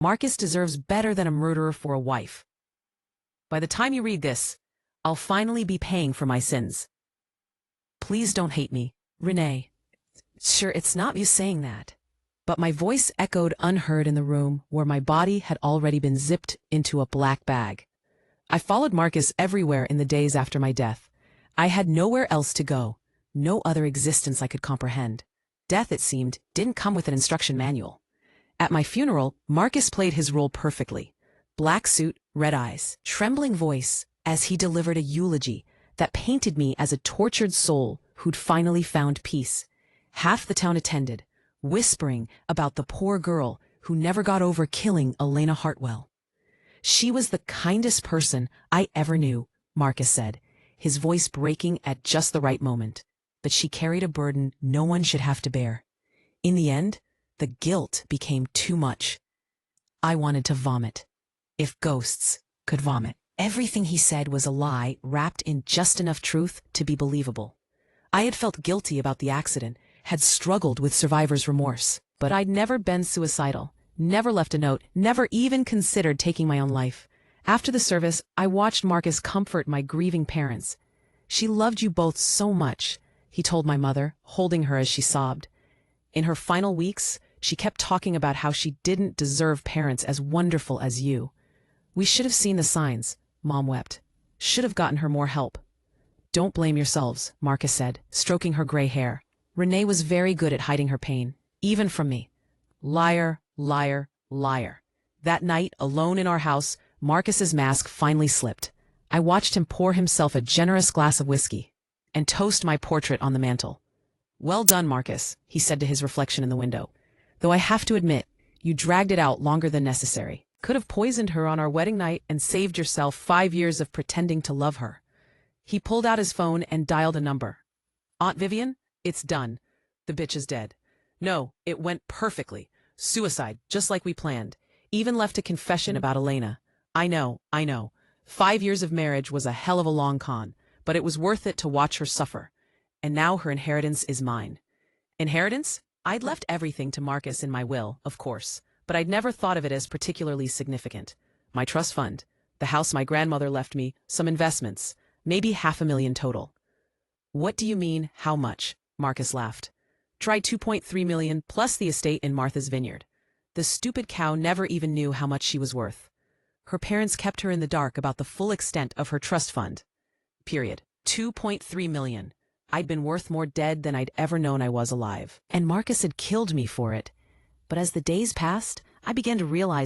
Marcus deserves better than a murderer for a wife. By the time you read this, I'll finally be paying for my sins. Please don't hate me, Renee. Sure, it's not you saying that. But my voice echoed unheard in the room where my body had already been zipped into a black bag. I followed Marcus everywhere in the days after my death. I had nowhere else to go, no other existence I could comprehend. Death, it seemed, didn't come with an instruction manual. At my funeral, Marcus played his role perfectly. Black suit, red eyes, trembling voice, as he delivered a eulogy that painted me as a tortured soul who'd finally found peace. Half the town attended, whispering about the poor girl who never got over killing Elena Hartwell. She was the kindest person I ever knew, Marcus said, his voice breaking at just the right moment. But she carried a burden no one should have to bear. In the end, the guilt became too much. I wanted to vomit. If ghosts could vomit. Everything he said was a lie wrapped in just enough truth to be believable. I had felt guilty about the accident, had struggled with survivor's remorse, but I'd never been suicidal, never left a note, never even considered taking my own life. After the service, I watched Marcus comfort my grieving parents. "She loved you both so much," he told my mother, holding her as she sobbed. In her final weeks, she kept talking about how she didn't deserve parents as wonderful as you. "We should have seen the signs," Mom wept. "Should have gotten her more help." "Don't blame yourselves," Marcus said, stroking her gray hair. "Renee was very good at hiding her pain, even from me." Liar, liar, liar. That night, alone in our house, Marcus's mask finally slipped. I watched him pour himself a generous glass of whiskey and toast my portrait on the mantel. "Well done, Marcus," he said to his reflection in the window. "Though I have to admit, you dragged it out longer than necessary. Could have poisoned her on our wedding night and saved yourself 5 years of pretending to love her." He pulled out his phone and dialed a number. "Aunt Vivian, it's done. The bitch is dead. No, it went perfectly. Suicide, just like we planned. Even left a confession about Elena. I know. 5 years of marriage was a hell of a long con, but it was worth it to watch her suffer. And now her inheritance is mine." Inheritance? I'd left everything to Marcus in my will, of course, but I'd never thought of it as particularly significant. My trust fund, the house my grandmother left me, some investments, maybe $500,000 total. "What do you mean, how much?" Marcus laughed. "Try $2.3 million plus the estate in Martha's Vineyard. The stupid cow never even knew how much she was worth. Her parents kept her in the dark about the full extent of her trust fund. Period. $2.3 million. I'd been worth more dead than I'd ever known I was alive. And Marcus had killed me for it. But as the days passed, I began to realize